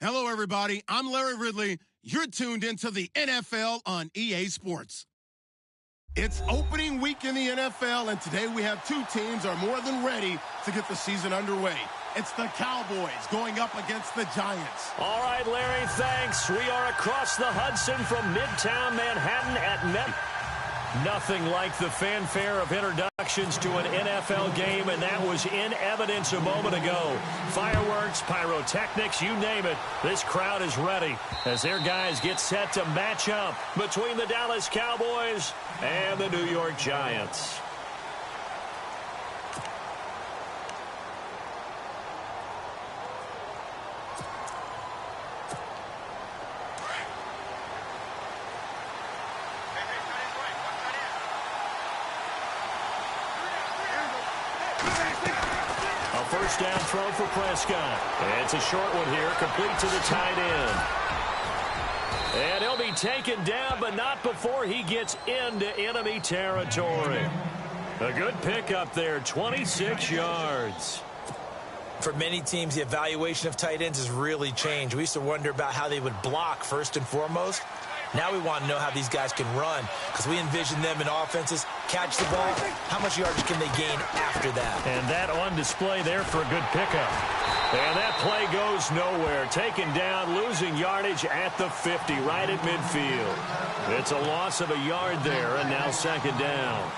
Hello, everybody. I'm Larry Ridley. You're tuned into the NFL on EA Sports. It's opening week in the NFL, and today we have two teams are more than ready to get the season underway. It's the Cowboys going up against the Giants. All right, Larry, thanks. We are across the Hudson from Midtown Manhattan at Met. Nothing like the fanfare of introductions to an NFL game, and that was in evidence a moment ago. Fireworks, pyrotechnics, you name it. This crowd is ready as their guys get set to match up between the Dallas Cowboys and the New York Giants. First down throw for Prescott. It's a short one here, complete to the tight end. And he'll be taken down, but not before he gets into enemy territory. A good pickup there, 26 yards. For many teams, the evaluation of tight ends has really changed. We used to wonder about how they would block first and foremost. Now we want to know how these guys can run, because we envision them in offenses catch the ball. How much yardage can they gain after that? And that on display there for a good pickup. And that play goes nowhere. Taken down, losing yardage at the 50, right at midfield. It's a loss of a yard there, and now second down.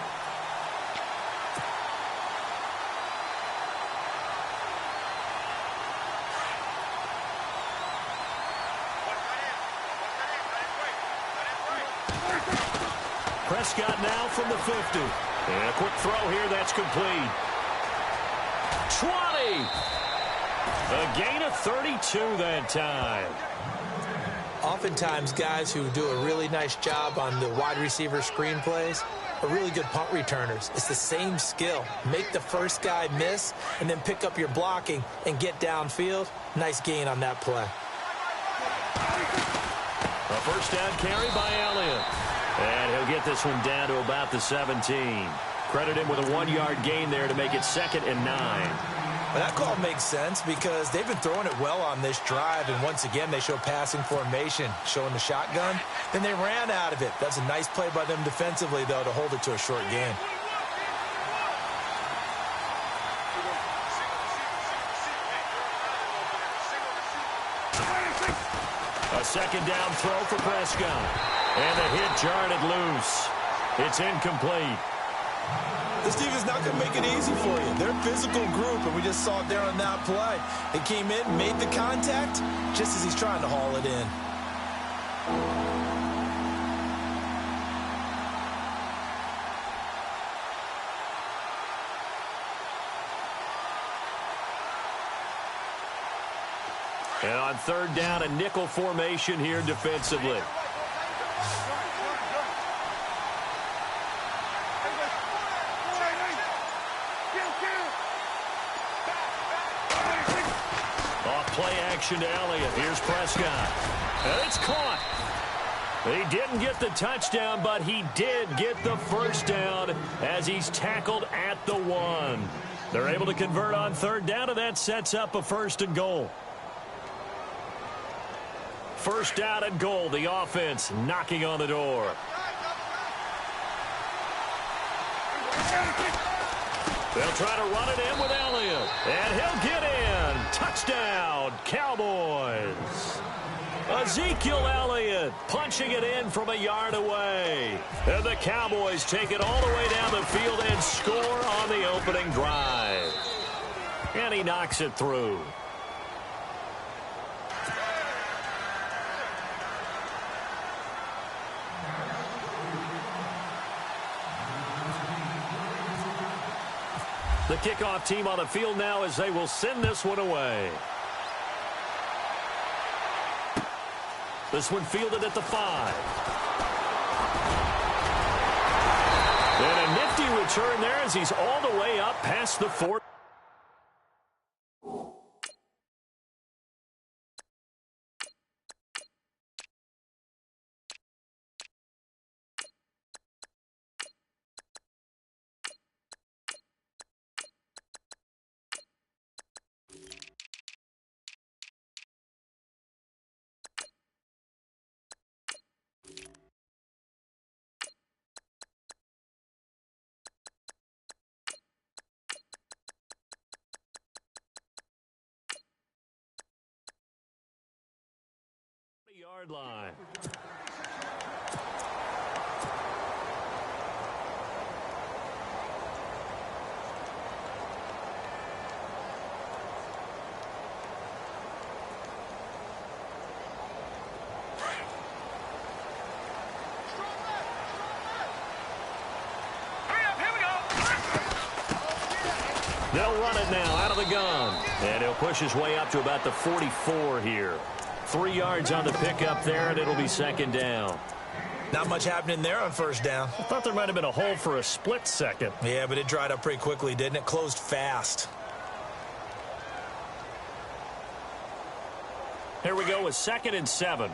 Prescott now from the 50. And a quick throw here, that's complete. 20. A gain of 32 that time. Oftentimes, guys who do a really nice job on the wide receiver screen plays are really good punt returners. It's the same skill. Make the first guy miss and then pick up your blocking and get downfield. Nice gain on that play. A first down carry by Elliott. And he'll get this one down to about the 17. Credit him with a 1-yard gain there to make it 2nd and 9. Well, that call makes sense because they've been throwing it well on this drive, and once again they show passing formation, showing the shotgun. Then they ran out of it. That's a nice play by them defensively, though, to hold it to a short gain. A second down throw for Prescott. And the hit jarred it loose. It's incomplete. This defense is not going to make it easy for you. They're a physical group, and we just saw it there on that play. They came in, made the contact, just as he's trying to haul it in. And on third down, a nickel formation here defensively. Play action to Elliott. Here's Prescott. And it's caught. He didn't get the touchdown, but he did get the first down as he's tackled at the 1. They're able to convert on third down, and that sets up a 1st and goal. 1st down and goal. The offense knocking on the door. They'll try to run it in with Elliott. And he'll get in. Touchdown, Cowboys. Ezekiel Elliott punching it in from a yard away. And the Cowboys take it all the way down the field and score on the opening drive. And he knocks it through. The kickoff team on the field now as they will send this one away. This one fielded at the 5. And a nifty return there as he's all the way up past the 40. 40-yard line. They'll run it now out of the gun. And he'll push his way up to about the 44 here. 3 yards on the pickup there, and it'll be second down. Not much happening there on first down. I thought there might have been a hole for a split second. Yeah, but it dried up pretty quickly, didn't it? Closed fast. Here we go with 2nd and 7.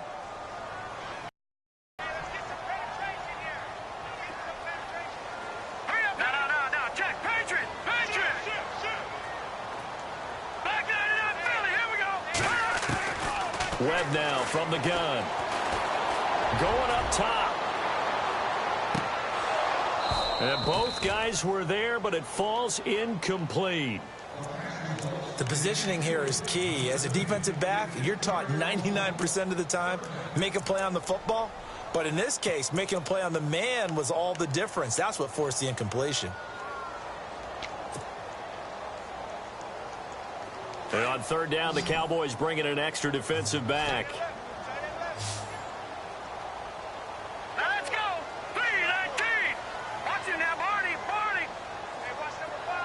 Webb now from the gun. Going up top. And both guys were there, but it falls incomplete. The positioning here is key. As a defensive back, you're taught 99% of the time, make a play on the football. But in this case, making a play on the man was all the difference. That's what forced the incompletion. And on third down, the Cowboys bring in an extra defensive back. Now let's go. 3-19. Watch it now, Barney. Hey, watch number 5.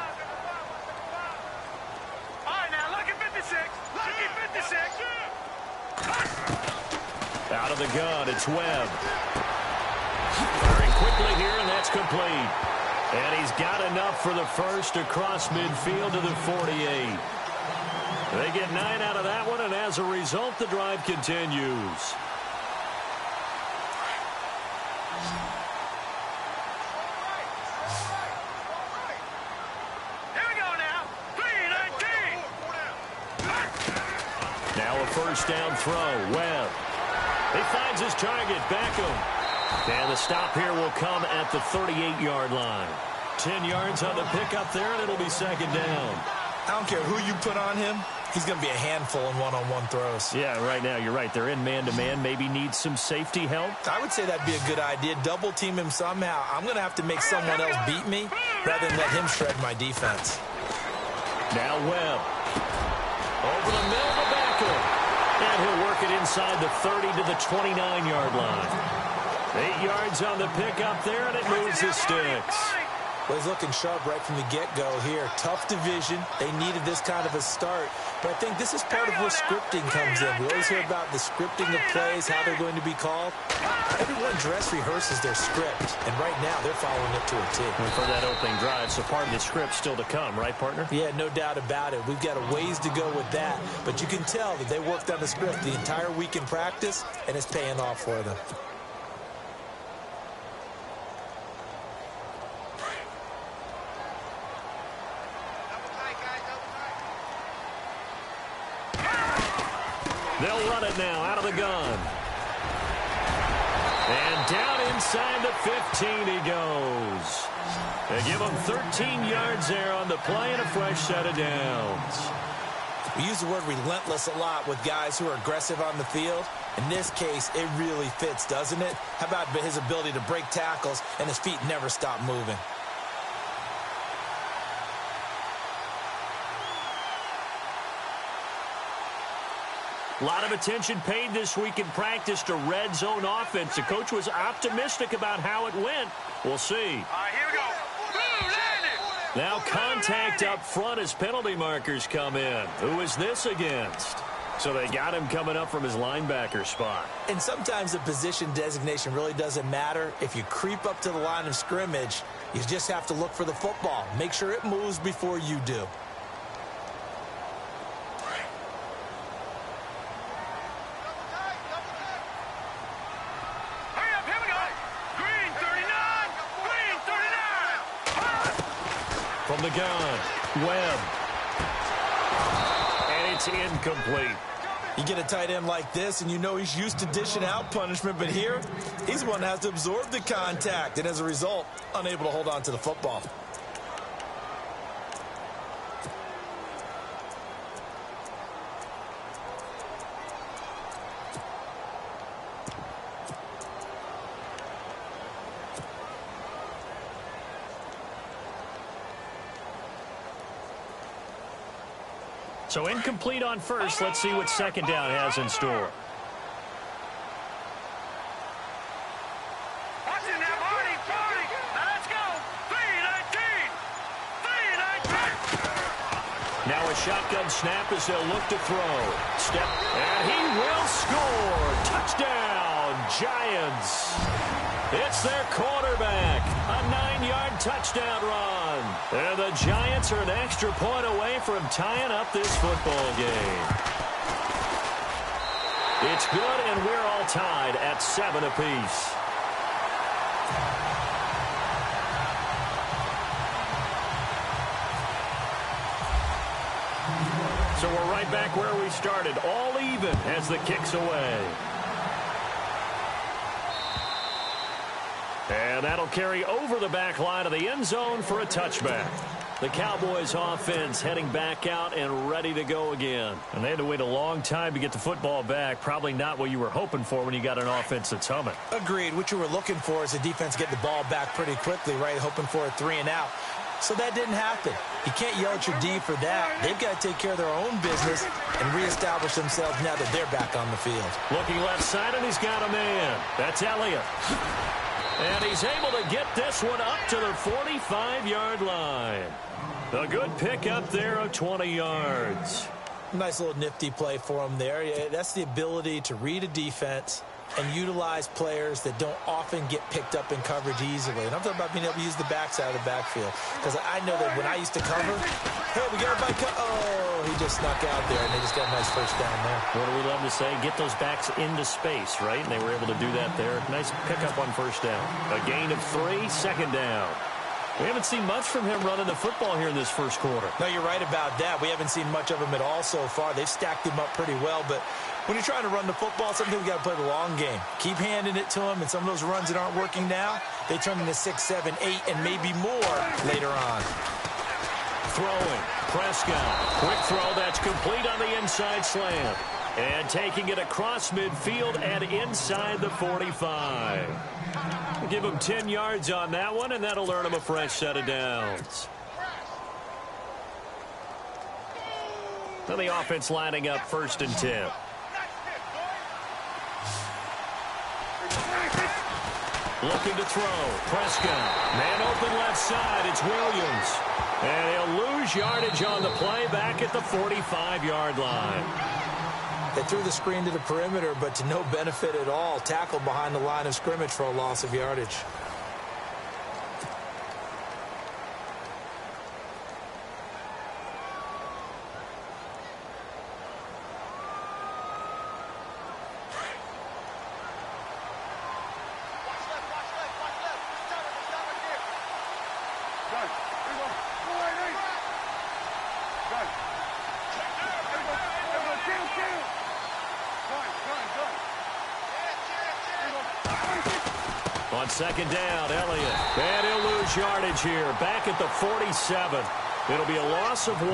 All right, now look at 56. Look at 56. Out of the gun, it's Webb. Firing quickly here, and that's complete. And he's got enough for the first across midfield to the 48. They get 9 out of that one, and as a result, the drive continues. Here we go now. 3-19. Now a first down throw. Webb. He finds his target, Beckham. And the stop here will come at the 38-yard line. 10 yards on the pickup there, and it'll be second down. I don't care who you put on him. He's going to be a handful in one-on-one throws. Yeah, right now, you're right. They're in man-to-man. Maybe needs some safety help. I would say that'd be a good idea. Double team him somehow. I'm going to have to make someone else beat me rather than let him shred my defense. Now Webb. Over the middle to Beckham. And he'll work it inside the 30 to the 29-yard line. 8 yards on the pickup there, and it moves the sticks. Well, he's looking sharp right from the get-go here. Tough division. They needed this kind of a start. But I think this is part of where scripting comes in. We always hear about the scripting of plays, how they're going to be called. Everyone dress rehearses their script, and right now they're following it to a T. And for that opening drive, so part of the script still to come, right, partner? Yeah, no doubt about it. We've got a ways to go with that. But you can tell that they worked on the script the entire week in practice, and it's paying off for them. They'll run it now out of the gun. And down inside the 15 he goes. They give him 13 yards there on the play and a fresh set of downs. We use the word relentless a lot with guys who are aggressive on the field. In this case, it really fits, doesn't it? How about his ability to break tackles and his feet never stop moving? A lot of attention paid this week in practice to red zone offense. The coach was optimistic about how it went. We'll see. All right, here we go. Boom, landed. Now contact up front as penalty markers come in. Who is this against? So they got him coming up from his linebacker spot. And sometimes the position designation really doesn't matter. If you creep up to the line of scrimmage, you just have to look for the football. Make sure it moves before you do. From the gun, Webb. And it's incomplete. You get a tight end like this, and you know he's used to dishing out punishment, but here, he's the one that has to absorb the contact, and as a result, unable to hold on to the football. So incomplete on first. Let's see what second down has in store. Watching now, Marty, 40. Now let's go. 3-19. 3-19. Now a shotgun snap as they'll look to throw. Step, and he will score. Touchdown, Giants. It's their quarterback. A 9-yard touchdown run. And the Giants are an extra point away from tying up this football game. It's good, and we're all tied at 7 apiece. So we're right back where we started, all even as the kick's away. And that'll carry over the back line of the end zone for a touchback. The Cowboys offense heading back out and ready to go again. And they had to wait a long time to get the football back. Probably not what you were hoping for when you got an offense that's humming. Agreed. What you were looking for is the defense get the ball back pretty quickly, right? Hoping for a 3 and out. So that didn't happen. You can't yell at your D for that. They've got to take care of their own business and reestablish themselves now that they're back on the field. Looking left side, and he's got a man. That's Elliott. And he's able to get this one up to the 45-yard line. A good pickup there of 20 yards. Nice little nifty play for him there. Yeah, that's the ability to read a defense and utilize players that don't often get picked up in coverage easily. And I'm talking about being able to use the backside of the backfield. Because I know that when I used to cover, hey, we got everybody oh, he just snuck out there, and they just got a nice first down there. What do we love to say? Get those backs into space, right? And they were able to do that there. Nice pickup on first down. A gain of 3, second down. We haven't seen much from him running the football here in this first quarter. No, you're right about that. We haven't seen much of him at all so far. They've stacked him up pretty well, but when you're trying to run the football, sometimes we got to play the long game. Keep handing it to him, and some of those runs that aren't working now, they turn into 6, 7, 8, and maybe more later on. Throwing. Prescott. Quick throw. That's complete on the inside slant. And taking it across midfield and inside the 45. Give him 10 yards on that one, and that'll earn him a fresh set of downs. Now the offense lining up 1st and 10. Looking to throw. Prescott. Man open left side. It's Williams. And he'll lose yardage on the play back at the 45-yard line. They threw the screen to the perimeter, but to no benefit at all. Tackled behind the line of scrimmage for a loss of yardage. On second down, Elliott. And he'll lose yardage here. Back at the 47. It'll be a loss of 1,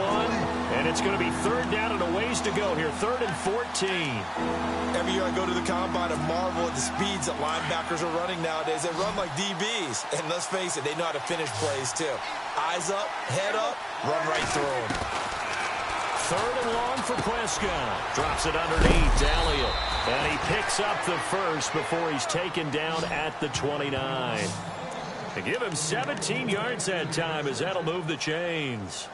and it's going to be 3rd down and a ways to go here. 3rd and 14. Every year I go to the combine and marvel at the speeds that linebackers are running nowadays. They run like DBs. And let's face it, they know how to finish plays too. Eyes up, head up, run right through them. 3rd and long for Prescott. Drops it underneath to Elliott. And he picks up the first before he's taken down at the 29. To give him 17 yards that time, as that'll move the chains.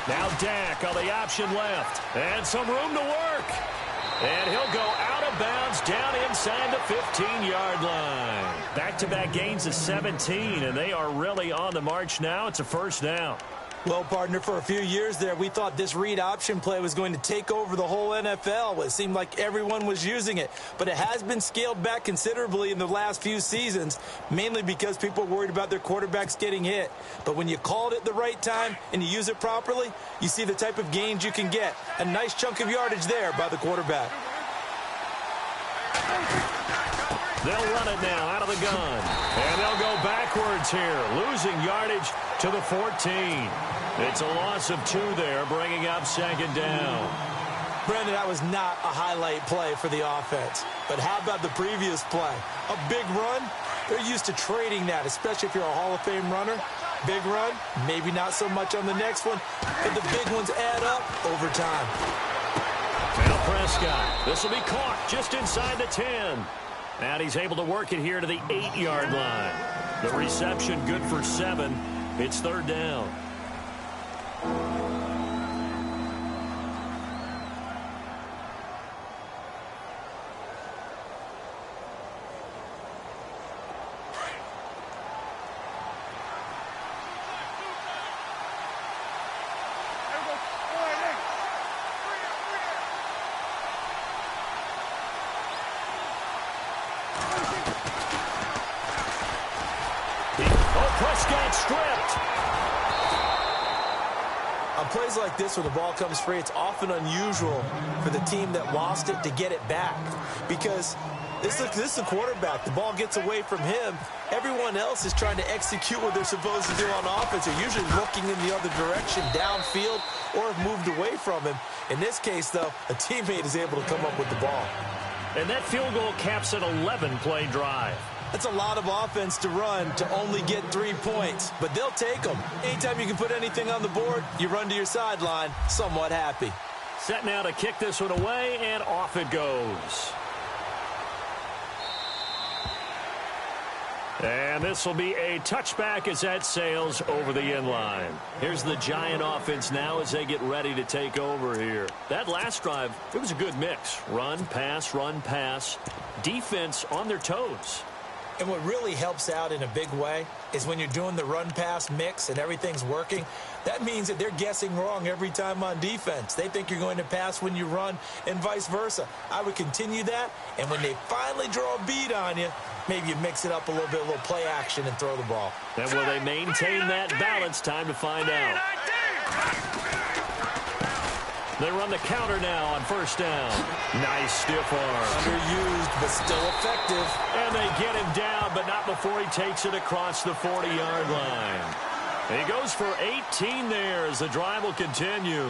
Now Dak on the option left. And some room to work. And he'll go out of bounds down inside the 15-yard line. Back-to-back gains of 17, and they are really on the march now. It's a first down. Well, partner, for a few years there, we thought this read option play was going to take over the whole NFL. It seemed like everyone was using it. But it has been scaled back considerably in the last few seasons, mainly because people are worried about their quarterbacks getting hit. But when you call it at the right time and you use it properly, you see the type of gains you can get. A nice chunk of yardage there by the quarterback. They'll run it now out of the gun. And they'll go backwards here, losing yardage to the 14. It's a loss of 2 there, bringing up second down. Brandon, that was not a highlight play for the offense. But how about the previous play? A big run? They're used to trading that, especially if you're a Hall of Fame runner. Big run, maybe not so much on the next one, but the big ones add up over time. Now Prescott, this will be caught just inside the 10. And he's able to work it here to the 8-yard line. The reception good for 7. It's third down. Prescott stripped. On plays like this where the ball comes free, it's often unusual for the team that lost it to get it back. Because this is the quarterback. The ball gets away from him. Everyone else is trying to execute what they're supposed to do on offense. They're usually looking in the other direction, downfield, or have moved away from him. In this case, though, a teammate is able to come up with the ball. And that field goal caps an 11-play drive. That's a lot of offense to run to only get 3 points, but they'll take them. Anytime you can put anything on the board, you run to your sideline, somewhat happy. Set now to kick this one away, and off it goes. And this will be a touchback as that sails over the end line. Here's the Giant offense now as they get ready to take over here. That last drive, it was a good mix. Run, pass, defense on their toes. And what really helps out in a big way is when you're doing the run-pass mix and everything's working, that means that they're guessing wrong every time on defense. They think you're going to pass when you run and vice versa. I would continue that, and when they finally draw a beat on you, maybe you mix it up a little bit, a little play action, and throw the ball. And will they maintain that balance? Time to find out. They run the counter now on first down. Nice stiff arm. Underused, but still effective. And they get him down, but not before he takes it across the 40-yard line. And he goes for 18 there as the drive will continue.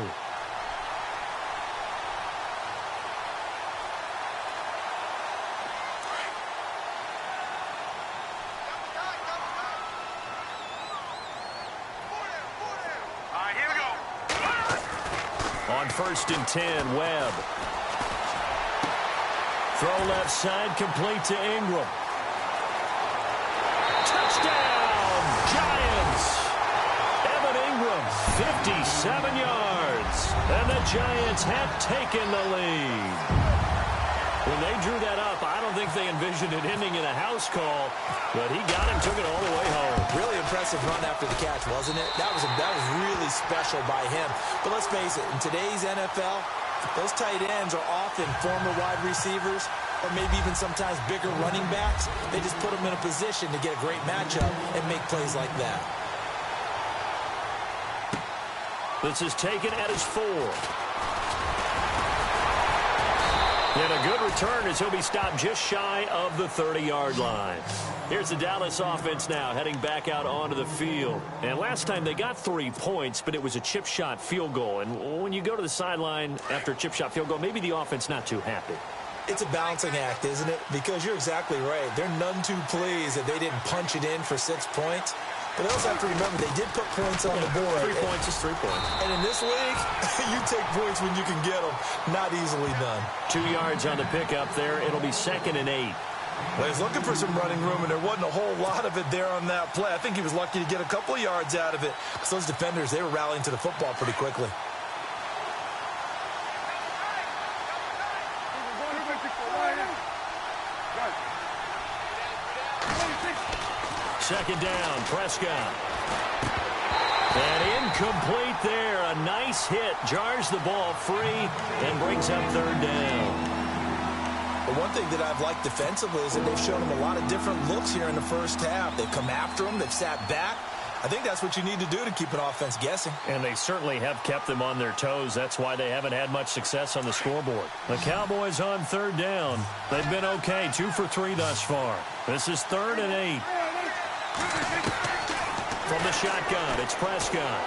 On first and 10, Webb. Throw left side, complete to Ingram. Touchdown, Giants! Evan Ingram, 57 yards. And the Giants have taken the lead. When they drew that up, I don't think they envisioned it ending in a house call, but he got him, took it all the way home. Really impressive run after the catch, wasn't it? That was really special by him. But let's face it, in today's NFL, those tight ends are often former wide receivers or maybe even sometimes bigger running backs. They just put them in a position to get a great matchup and make plays like that. This is taken at his 4. And a good return as he'll be stopped just shy of the 30-yard line. Here's the Dallas offense now heading back out onto the field. And last time they got 3 points, but it was a chip shot field goal. And when you go to the sideline after a chip shot field goal, maybe the offense not too happy. It's a balancing act, isn't it? Because you're exactly right. They're none too pleased that they didn't punch it in for 6 points. But they also have to remember they did put points on the board. 3 points is 3 points. And in this league, you take points when you can get them. Not easily done. 2 yards on the pickup there. It'll be 2nd and 8. Well, he's looking for some running room, and there wasn't a whole lot of it there on that play. I think he was lucky to get a couple of yards out of it. Because those defenders, they were rallying to the football pretty quickly. Second down, Prescott. And incomplete there. A nice hit. Jars the ball free and brings up third down. But one thing that I've liked defensively is that they've shown him a lot of different looks here in the first half. They've come after him. They've sat back. I think that's what you need to do to keep an offense guessing. And they certainly have kept them on their toes. That's why they haven't had much success on the scoreboard. The Cowboys on third down. They've been okay, 2 for 3 thus far. This is 3rd and 8. From the shotgun, it's Prescott.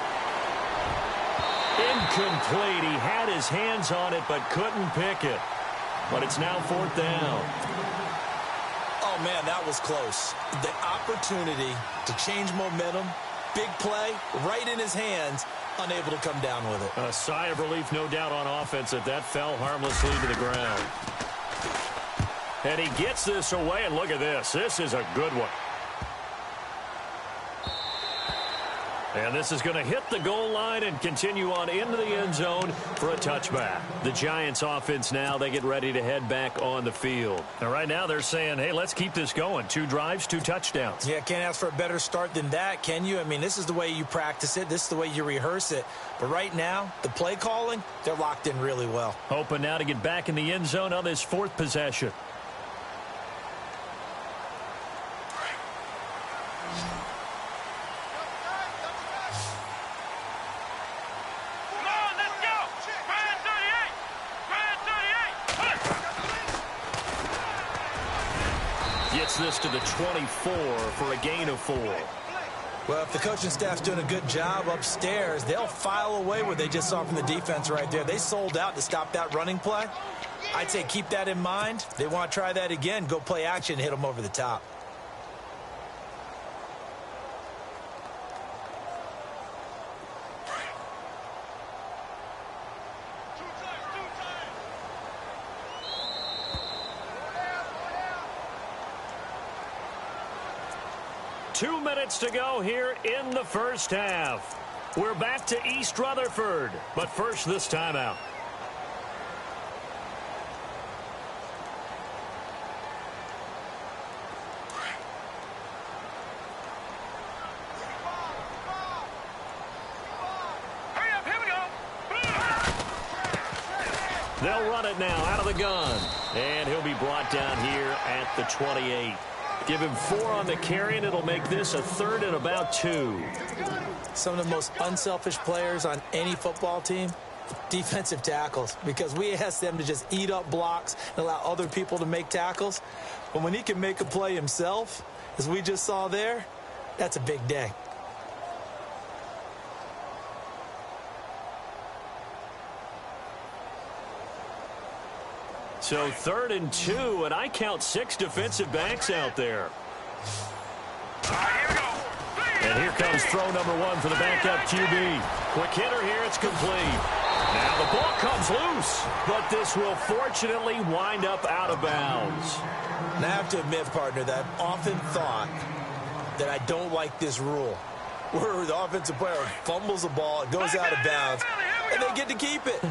Incomplete. He had his hands on it but couldn't pick it. But it's now 4th down. Oh, man, that was close. The opportunity to change momentum, big play, right in his hands, unable to come down with it. A sigh of relief, no doubt, on offense that fell harmlessly to the ground. And he gets this away, and look at this. This is a good one. And this is going to hit the goal line and continue on into the end zone for a touchback. The Giants offense now, they get ready to head back on the field. And right now they're saying, hey, let's keep this going. 2 drives, 2 touchdowns. Yeah, can't ask for a better start than that, can you? I mean, this is the way you practice it. This is the way you rehearse it. But right now, the play calling, they're locked in really well. Hoping now to get back in the end zone on this 4th possession. Gets this to the 24 for a gain of 4. Well, if the coaching staff's doing a good job upstairs, they'll file away what they just saw from the defense right there. They sold out to stop that running play. I'd say keep that in mind. They want to try that again. Go play action, hit them over the top. Two minutes to go here in the first half. We're back to East Rutherford, but first this timeout. Hurry up, here we go. They'll run it now out of the gun, and he'll be brought down here at the 28. Give him 4 on the carry, and it'll make this a 3rd and about 2. Some of the most unselfish players on any football team, defensive tackles, because we ask them to just eat up blocks and allow other people to make tackles. But when he can make a play himself, as we just saw there, that's a big day. So 3rd and 2, and I count 6 defensive backs out there. And here comes throw number 1 for the backup QB. Quick hitter here, it's complete. Now the ball comes loose, but this will fortunately wind up out of bounds. And I have to admit, partner, that I've often thought that I don't like this rule, where the offensive player fumbles the ball, it goes out of bounds, and they get to keep it.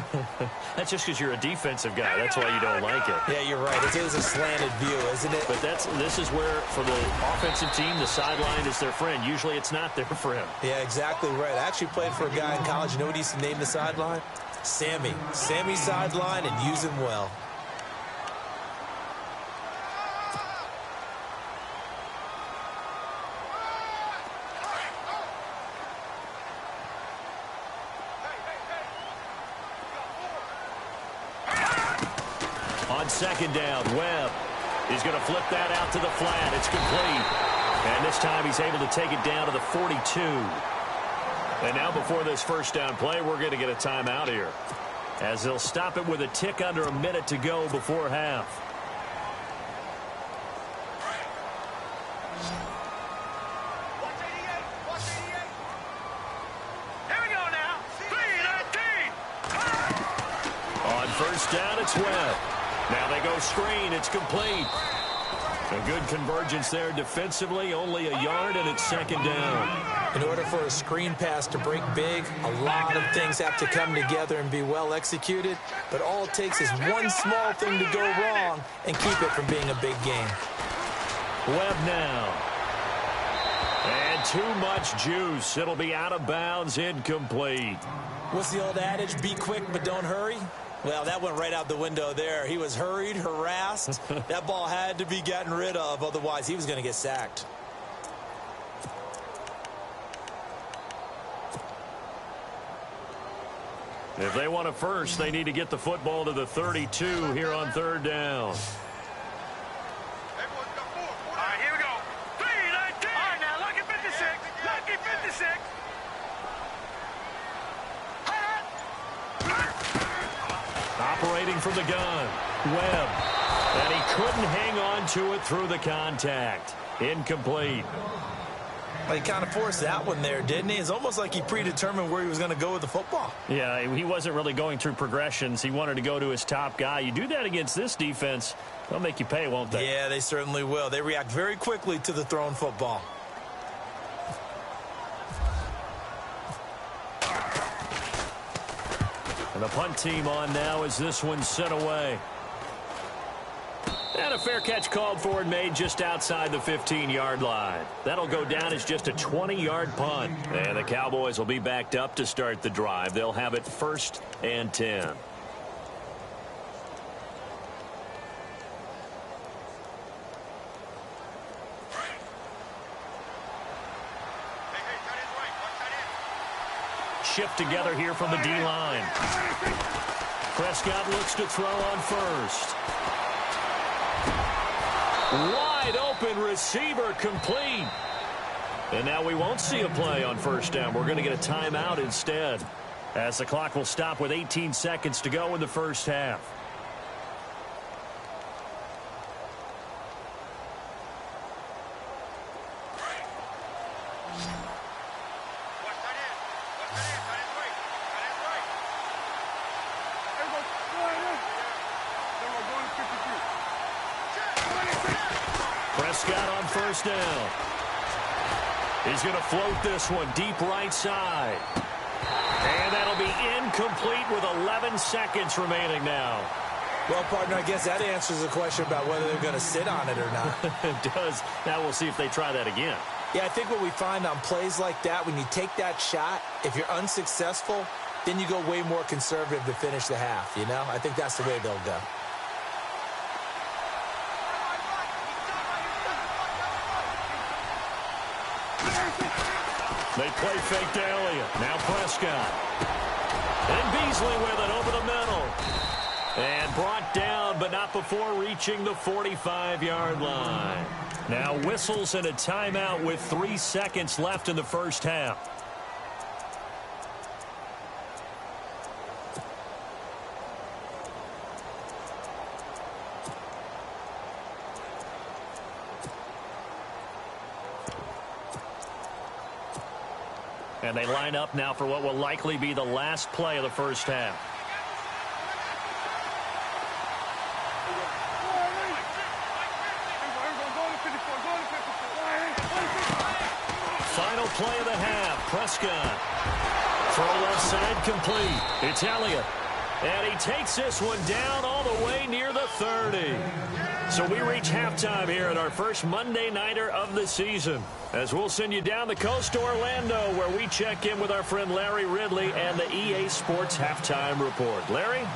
That's just because you're a defensive guy. That's why you don't like it. Yeah, you're right. It is a slanted view, isn't it? But this is where, for the offensive team, the sideline is their friend. Usually it's not there for him. Yeah, exactly right. I actually played for a guy in college. You know what he used to name the sideline? Sammy. Sammy sideline, and use him well. On 2nd down, Webb. He's going to flip that out to the flat. It's complete. And this time he's able to take it down to the 42. And now before this first down play, we're going to get a timeout here, as they'll stop it with a tick under a minute to go before half. Here we go now. 3-19. On first down, it's Webb. Now they go screen. It's complete. A good convergence there defensively. Only a yard, and it's 2nd down. In order for a screen pass to break big, a lot of things have to come together and be well executed. But all it takes is one small thing to go wrong and keep it from being a big game. Webb now. And too much juice. It'll be out of bounds, incomplete. What's the old adage? Be quick, but don't hurry. Well, that went right out the window there. He was hurried, harassed. That ball had to be gotten rid of, otherwise he was going to get sacked. If they want a first, they need to get the football to the 32 here on third down. All right, here we go. 3-19. All right, now, lucky 56. Lucky 56. Operating from the gun, Webb. And he couldn't hang on to it through the contact. Incomplete. Well, he kind of forced that one there, didn't he? It's almost like he predetermined where he was going to go with the football. Yeah, he wasn't really going through progressions. He wanted to go to his top guy. You do that against this defense, they'll make you pay, won't they? Yeah, they certainly will. They react very quickly to the thrown football. And the punt team on now as this one's sent away. And a fair catch called for and made just outside the 15-yard line. That'll go down as just a 20-yard punt. And the Cowboys will be backed up to start the drive. They'll have it 1st and 10. Shift together here from the D-line. Prescott looks to throw on first. Wide open receiver complete. And now we won't see a play on first down. We're going to get a timeout instead, as the clock will stop with 18 seconds to go in the first half. Prescott on first down. He's going to float this one deep right side. And that'll be incomplete with 11 seconds remaining now. Well, partner, I guess that answers the question about whether they're going to sit on it or not. It does. Now we'll see if they try that again. Yeah, I think what we find on plays like that, when you take that shot, if you're unsuccessful, then you go way more conservative to finish the half, you know? I think that's the way they'll go. They play fake to Elliott. Now Prescott. And Beasley with it over the middle. And brought down, but not before reaching the 45-yard line. Now whistles and a timeout with 3 seconds left in the first half. And they line up now for what will likely be the last play of the first half. Final play of the half. Prescott. Throw left side complete. It's Elliott. And he takes this one down all the way near the 30. So we reach halftime here at our first Monday Nighter of the season, as we'll send you down the coast to Orlando, where we check in with our friend Larry Ridley and the EA Sports Halftime Report. Larry?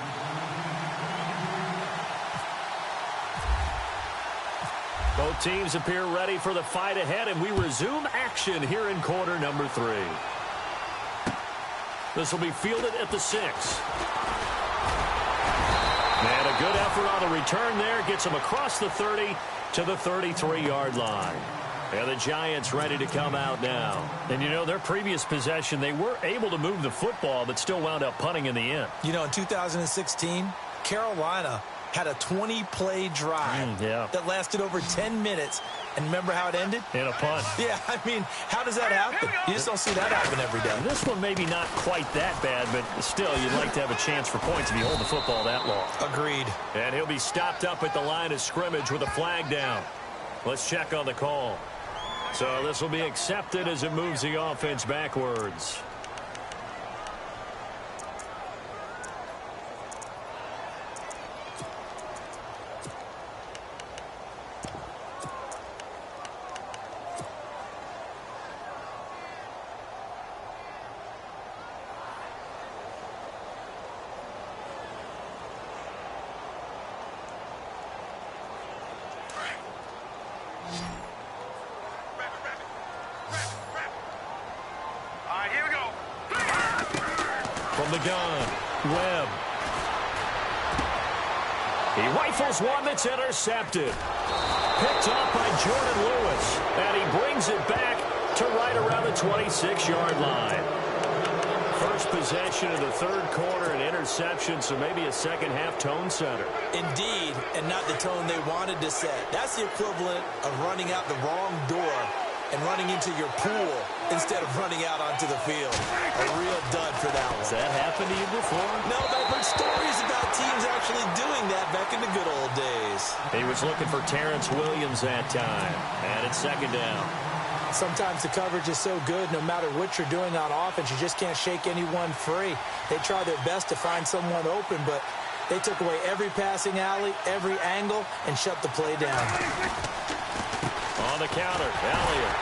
Both teams appear ready for the fight ahead, and we resume action here in quarter number 3. This will be fielded at the 6. And a good effort on the return there. Gets him across the 30 to the 33-yard line. And the Giants ready to come out now. And, you know, their previous possession, they were able to move the football, but still wound up punting in the end. You know, in 2016, Carolina had a 20-play drive that lasted over 10 minutes. And remember how it ended? In a punt. Yeah, I mean, how does that happen? You just don't see that happen every day. This one maybe not quite that bad, but still, you'd like to have a chance for points if you hold the football that long. Agreed. And he'll be stopped up at the line of scrimmage with a flag down. Let's check on the call. So this will be accepted as it moves the offense backwards. From the gun, Webb. He rifles one that's intercepted. Picked off by Jordan Lewis. And he brings it back to right around the 26-yard line. First possession of the third quarter, an interception, so maybe a second-half tone setter. Indeed, and not the tone they wanted to set. That's the equivalent of running out the wrong door and running into your pool instead of running out onto the field. A real dud for that one. Has that happened to you before? No, but I've heard stories about teams actually doing that back in the good old days. He was looking for Terrence Williams that time, and it's second down. Sometimes the coverage is so good, no matter what you're doing on offense, you just can't shake anyone free. They try their best to find someone open, but they took away every passing alley, every angle, and shut the play down. On the counter, Elliott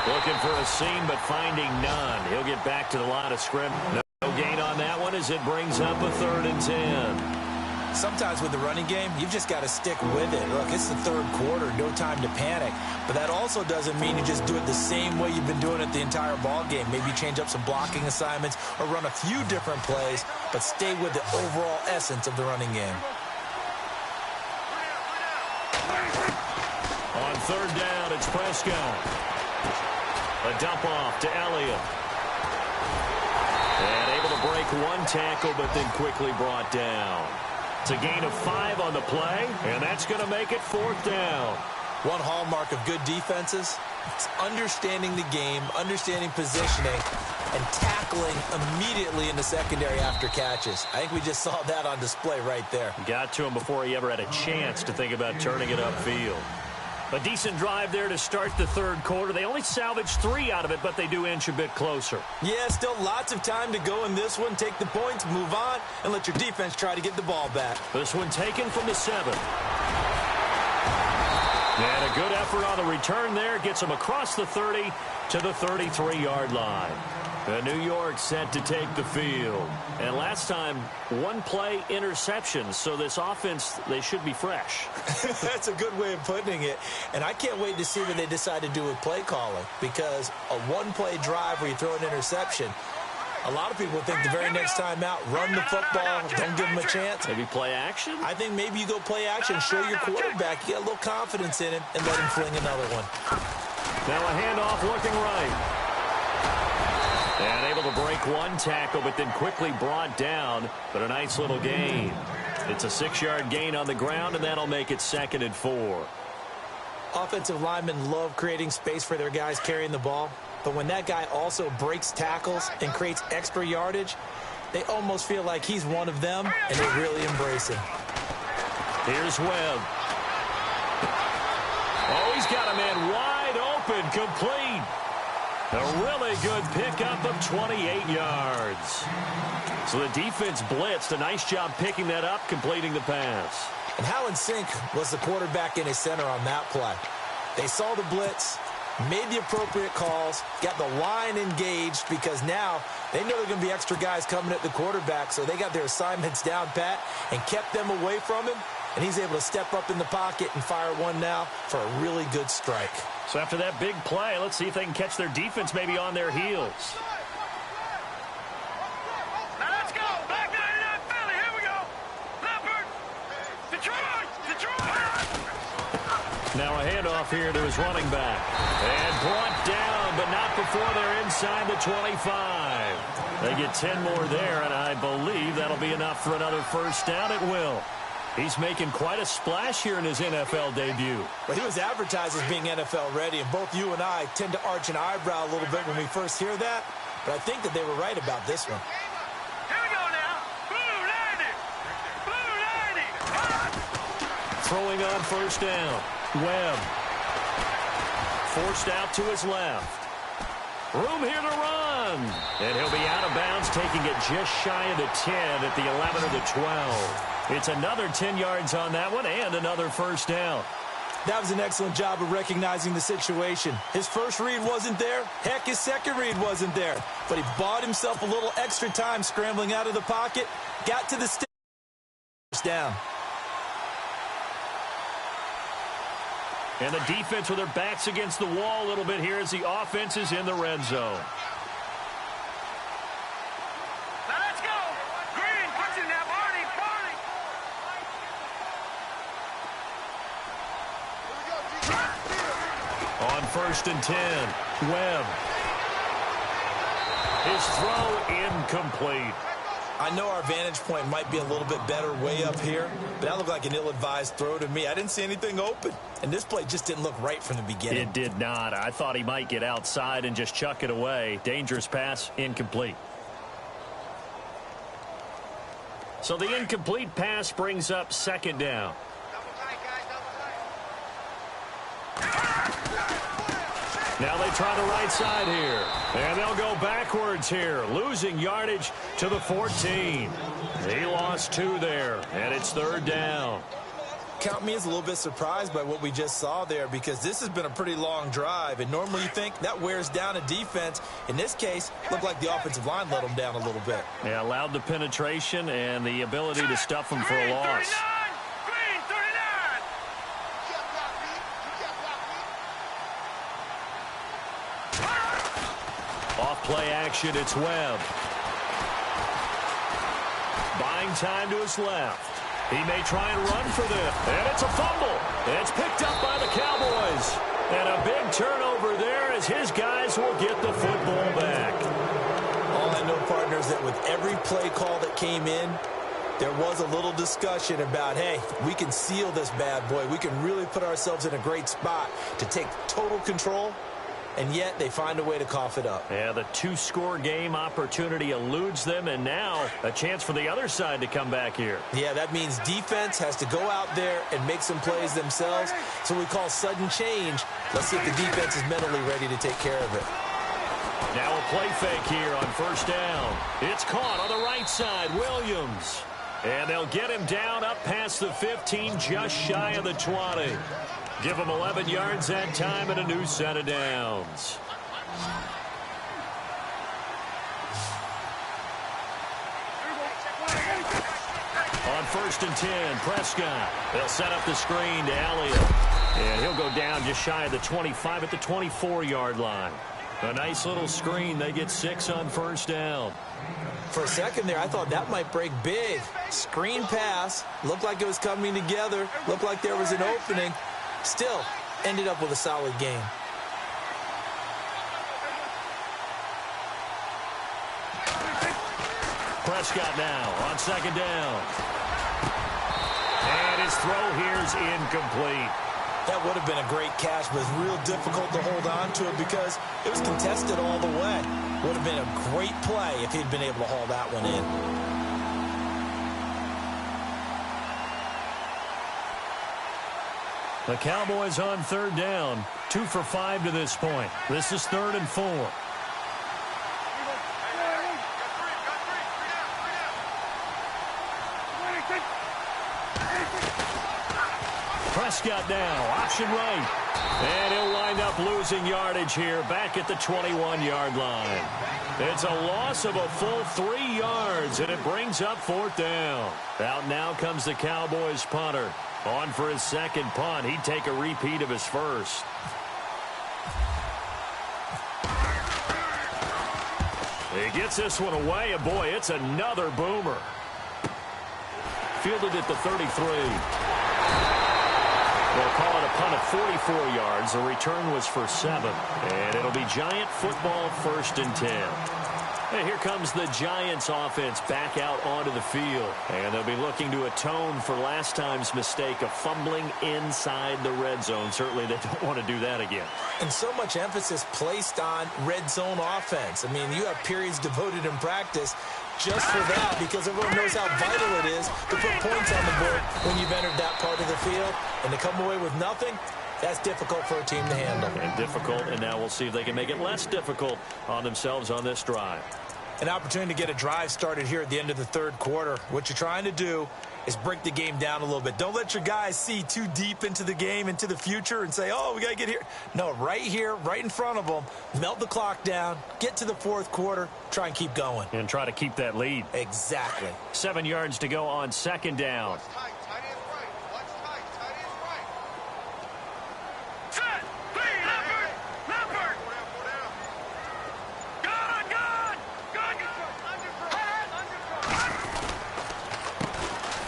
looking for a seam, but finding none. He'll get back to the line of scrimmage. No gain on that one as it brings up a 3rd and 10. Sometimes with the running game, you've just got to stick with it. Look, it's the third quarter, no time to panic. But that also doesn't mean you just do it the same way you've been doing it the entire ball game. Maybe change up some blocking assignments or run a few different plays, but stay with the overall essence of the running game. On 3rd down, it's Prescott. A dump off to Elliott. And able to break one tackle, but then quickly brought down. It's a gain of 5 on the play, and that's going to make it 4th down. One hallmark of good defenses is understanding the game, understanding positioning, and tackling immediately in the secondary after catches. I think we just saw that on display right there. Got to him before he ever had a chance to think about turning it upfield. A decent drive there to start the third quarter. They only salvaged 3 out of it, but they do inch a bit closer. Yeah, still lots of time to go in this one. Take the points, move on, and let your defense try to get the ball back. This one taken from the 7. And a good effort on the return there. Gets them across the 30 to the 33-yard line. New York set to take the field. And last time, 1-play interception. So this offense, they should be fresh. That's a good way of putting it. And I can't wait to see what they decide to do with play calling. Because a 1-play drive where you throw an interception, a lot of people think the very next time out, run the football, don't give them a chance. Maybe play action? I think maybe you go play action, show your quarterback, you get a little confidence in him, and let him fling another one. Now a handoff looking right. And able to break one tackle, but then quickly brought down. But a nice little gain. It's a 6-yard gain on the ground, and that'll make it 2nd and 4. Offensive linemen love creating space for their guys carrying the ball. But when that guy also breaks tackles and creates extra yardage, they almost feel like he's one of them, and they really embrace him. Here's Webb. Oh, he's got a man wide open, complete. A really good pickup of 28 yards. So the defense blitzed. A nice job picking that up, completing the pass. And Hallen Sink was the quarterback in his center on that play. They saw the blitz, made the appropriate calls, got the line engaged because now they know there are going to be extra guys coming at the quarterback, so they got their assignments down pat and kept them away from him, and he's able to step up in the pocket and fire one now for a really good strike. So after that big play, let's see if they can catch their defense maybe on their heels. Now let's go. Back 99 Philly. Here we go. Leopard. Detroit. Now a handoff here to his running back. And brought down, but not before they're inside the 25. They get 10 more there, and I believe that'll be enough for another first down. It will. He's making quite a splash here in his NFL debut. Well, he was advertised as being NFL ready, and both you and I tend to arch an eyebrow a little bit when we first hear that, but I think that they were right about this one. Here we go now. Blue 90. Throwing on first down. Webb. Forced out to his left. Room here to run. And he'll be out of bounds, taking it just shy of the 10 at the 11 or the 12. It's another 10 yards on that one and another first down. That was an excellent job of recognizing the situation. His first read wasn't there. Heck, his second read wasn't there. But he bought himself a little extra time scrambling out of the pocket, got to the stick, down. And the defense with their backs against the wall a little bit here as the offense is in the red zone. Now let's go. Green, puts 1st and 10. Webb. His throw incomplete. I know our vantage point might be a little bit better way up here, but that looked like an ill-advised throw to me. I didn't see anything open, and this play just didn't look right from the beginning. It did not. I thought he might get outside and just chuck it away. Dangerous pass, incomplete. So the incomplete pass brings up 2nd down. Now they try the right side here. And they'll go backwards here, losing yardage to the 14. He lost 2 there, and it's 3rd down. Count me as a little bit surprised by what we just saw there, because this has been a pretty long drive, and normally you think that wears down a defense. In this case, looked like the offensive line let them down a little bit. Yeah, allowed the penetration and the ability to stuff them for a loss. Off play action, it's Webb. Buying time to his left. He may try and run for this. And it's a fumble. It's picked up by the Cowboys. And a big turnover there as his guys will get the football back. All I know, partners, that with every play call that came in, there was a little discussion about, hey, we can seal this bad boy. We can really put ourselves in a great spot to take total control. And yet they find a way to cough it up. Yeah, the 2-score game opportunity eludes them, and now a chance for the other side to come back here. Yeah, that means defense has to go out there and make some plays themselves. So we call sudden change. Let's see if the defense is mentally ready to take care of it. Now a play fake here on 1st down. It's caught on the right side, Williams. And they'll get him down up past the 15, just shy of the 20. Give him 11 yards that time and a new set of downs. On 1st and 10, Prescott. They'll set up the screen to Elliott. And he'll go down just shy of the 25 at the 24-yard line. A nice little screen. They get 6 on 1st down. For a second there, I thought that might break big. Screen pass. Looked like it was coming together. Looked like there was an opening. Still ended up with a solid game. Prescott now on 2nd down. And his throw here's incomplete. That would have been a great catch, but it's real difficult to hold on to it because it was contested all the way. Would have been a great play if he'd been able to haul that one in. The Cowboys on 3rd down, 2 for 5 to this point. This is 3rd and 4. Prescott now, option right. And he'll wind up losing yardage here back at the 21-yard line. It's a loss of a full 3 yards, and it brings up 4th down. Out now comes the Cowboys punter. On for his 2nd punt. He'd take a repeat of his first. He gets this one away, and boy, it's another boomer. Fielded at the 33. They'll call it a punt of 44 yards. The return was for 7. And it'll be Giant football, 1st and 10. And here comes the Giants offense back out onto the field. And they'll be looking to atone for last time's mistake of fumbling inside the red zone. Certainly they don't want to do that again. And so much emphasis placed on red zone offense. I mean, you have periods devoted in practice just for that because everyone knows how vital it is to put points on the board when you've entered that part of the field. And to come away with nothing, that's difficult for a team to handle. And difficult, and now we'll see if they can make it less difficult on themselves on this drive. An opportunity to get a drive started here at the end of the 3rd quarter. What you're trying to do is break the game down a little bit. Don't let your guys see too deep into the game, into the future, and say, oh, we got to get here. No, right here, right in front of them, melt the clock down, get to the 4th quarter, try and keep going. And try to keep that lead. Exactly. 7 yards to go on 2nd down.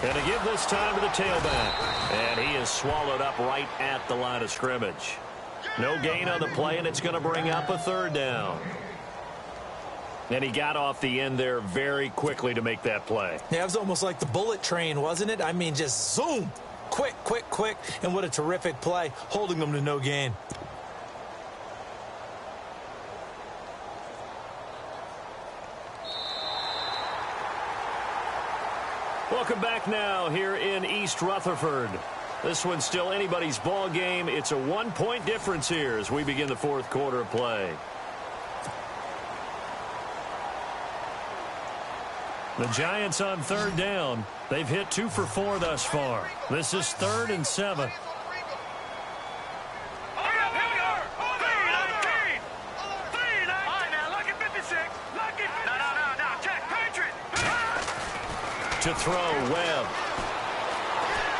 And to give this time to the tailback. And he is swallowed up right at the line of scrimmage. No gain on the play, and it's going to bring up a third down. And he got off the end there very quickly to make that play. Yeah, it was almost like the bullet train, wasn't it? I mean, just zoom. Quick, quick, quick. And what a terrific play, holding them to no gain. Welcome back now here in East Rutherford. This one's still anybody's ball game. It's a 1-point difference here as we begin the fourth quarter of play. The Giants on third down. They've hit 2 for 4 thus far. This is 3rd and 7. To throw, Webb.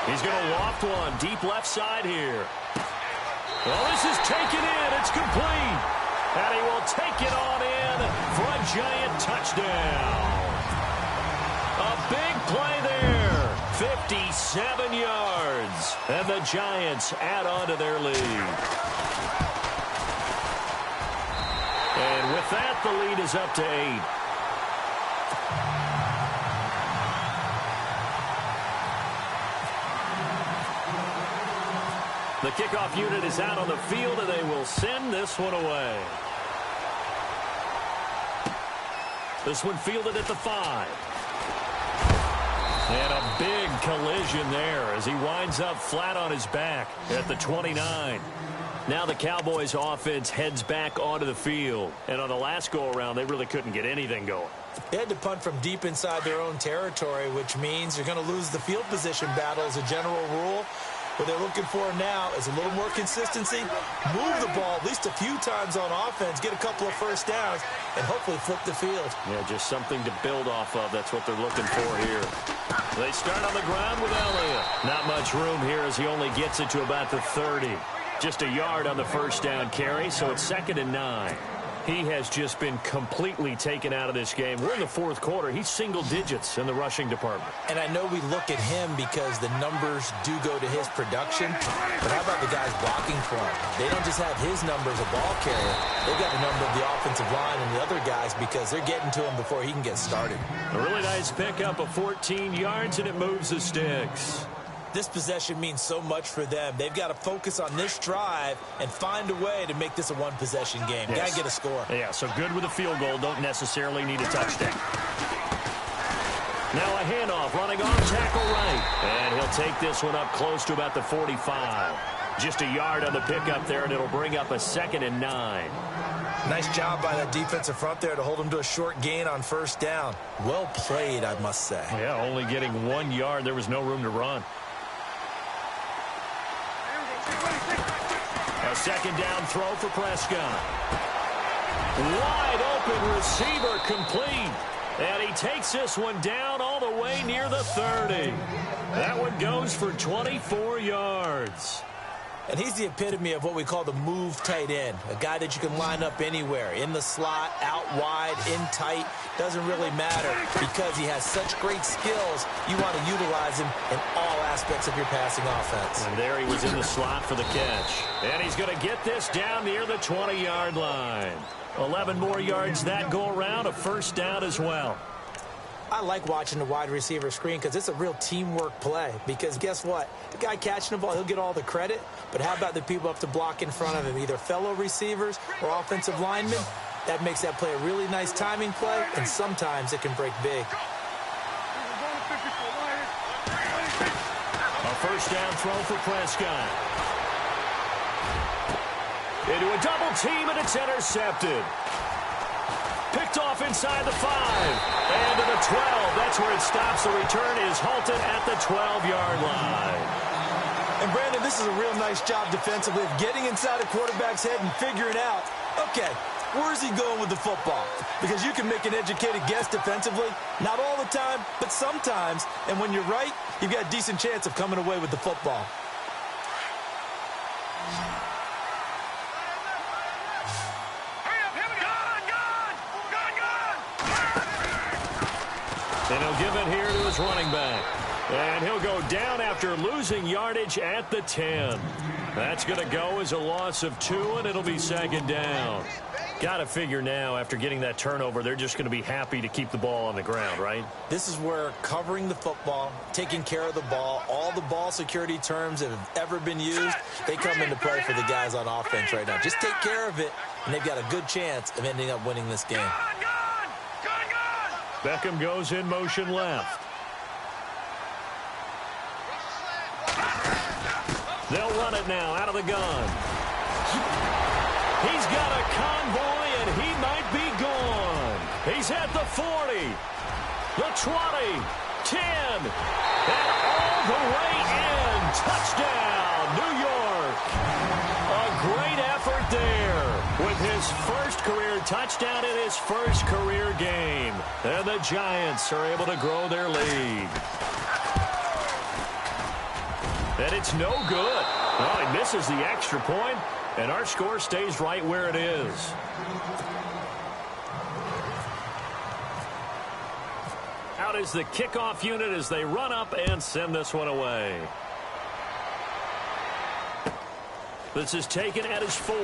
He's going to loft one deep left side here. Well, this is taken in. It's complete. And he will take it on in for a Giant touchdown. A big play there. 57 yards. And the Giants add on to their lead. And with that, the lead is up to 8. The kickoff unit is out on the field, and they will send this one away. This one fielded at the 5. And a big collision there as he winds up flat on his back at the 29. Now the Cowboys offense heads back onto the field. And on the last go-around, they really couldn't get anything going. They had to punt from deep inside their own territory, which means you're going to lose the field position battle as a general rule. What they're looking for now is a little more consistency, move the ball at least a few times on offense, get a couple of first downs, and hopefully flip the field. Yeah, just something to build off of. That's what they're looking for here. They start on the ground with Elliott. Not much room here as he only gets it to about the 30. Just a yard on the first down carry, so it's 2nd and 9. He has just been completely taken out of this game. We're in the fourth quarter. He's single digits in the rushing department. And I know we look at him because the numbers do go to his production. But how about the guys blocking for him? They don't just have his number as a ball carrier. They've got the number of the offensive line and the other guys because they're getting to him before he can get started. A really nice pickup of 14 yards, and it moves the sticks. This possession means so much for them. They've got to focus on this drive and find a way to make this a one-possession game. Yes. Got to get a score. Yeah, so good with a field goal. Don't necessarily need a touchdown. Now a handoff, running on tackle right. And he'll take this one up close to about the 45. Just a yard on the pickup there, and it'll bring up a 2nd and 9. Nice job by that defensive front there to hold him to a short gain on first down. Well played, I must say. Yeah, only getting 1 yard. There was no room to run. A second down throw for Prescott. Wide open receiver complete. And he takes this one down all the way near the 30. That one goes for 24 yards. And he's the epitome of what we call the move tight end. A guy that you can line up anywhere. In the slot, out wide, in tight. Doesn't really matter because he has such great skills. You want to utilize him in all aspects of your passing offense. And there he was in the slot for the catch. And he's going to get this down near the 20-yard line. 11 more yards that go around. A first down as well. I like watching the wide receiver screen because it's a real teamwork play. Because guess what? The guy catching the ball, he'll get all the credit. But how about the people up to block in front of him, either fellow receivers or offensive linemen? That makes that play a really nice timing play, and sometimes it can break big. A first down throw for Prescott. Into a double team, and it's intercepted. Picked off inside the 5. And to the 12. That's where it stops. The return is halted at the 12-yard line. And, Brandon, this is a real nice job defensively of getting inside a quarterback's head and figuring out, okay, where's he going with the football? Because you can make an educated guess defensively. Not all the time, but sometimes. And when you're right, you've got a decent chance of coming away with the football. And he'll give it here to his running back. And he'll go down after losing yardage at the 10. That's going to go as a loss of 2, and it'll be second down. Got to figure now, after getting that turnover, they're just going to be happy to keep the ball on the ground, right? This is where covering the football, taking care of the ball, all the ball security terms that have ever been used, they come into play for the guys on offense right now. Just take care of it, and they've got a good chance of ending up winning this game. Beckham goes in motion left. They'll run it now out of the gun. He's got a convoy, and he might be gone. He's at the 40, the 20, 10, and all the way in. Touchdown, New York. A great effort there with his first career touchdown in his first career game. And the Giants are able to grow their lead. And it's no good. Well, he misses the extra point, and our score stays right where it is. Out is the kickoff unit as they run up and send this one away. This is taken at his 4.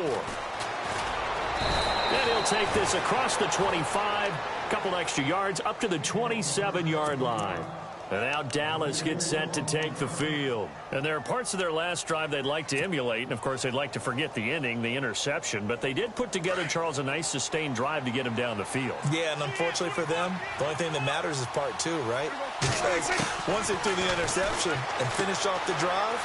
And he'll take this across the 25, a couple extra yards up to the 27-yard line. And now Dallas gets set to take the field. And there are parts of their last drive they'd like to emulate. And, of course, they'd like to forget the ending, the interception. But they did put together, Charles, a nice sustained drive to get him down the field. Yeah, and unfortunately for them, the only thing that matters is part 2, right? Because once they threw the interception and finished off the drive,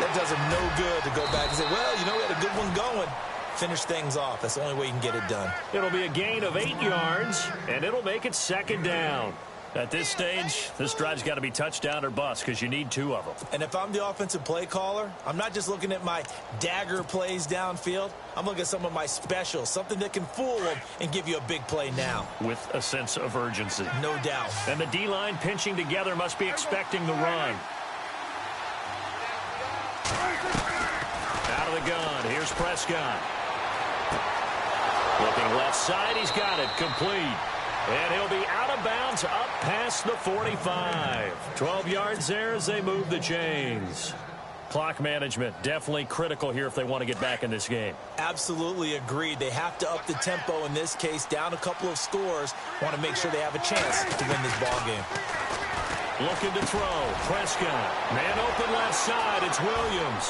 that does them no good to go back and say, well, you know, we had a good one going. Finish things off. That's the only way you can get it done. It'll be a gain of 8 yards, and it'll make it second down. At this stage, this drive's got to be touchdown or bust because you need 2 of them. And if I'm the offensive play caller, I'm not just looking at my dagger plays downfield. I'm looking at some of my specials, something that can fool them and give you a big play now. With a sense of urgency. No doubt. And the D-line pinching together must be expecting the run. Out of the gun. Here's Prescott. Looking left side. He's got it. Complete. And he'll be out of bounds up past the 45. 12 yards there as they move the chains. Clock management definitely critical here if they want to get back in this game. Absolutely agreed. They have to up the tempo in this case, down a couple of scores. Want to make sure they have a chance to win this ball game. Looking to throw. Prescott. Man open left side. It's Williams.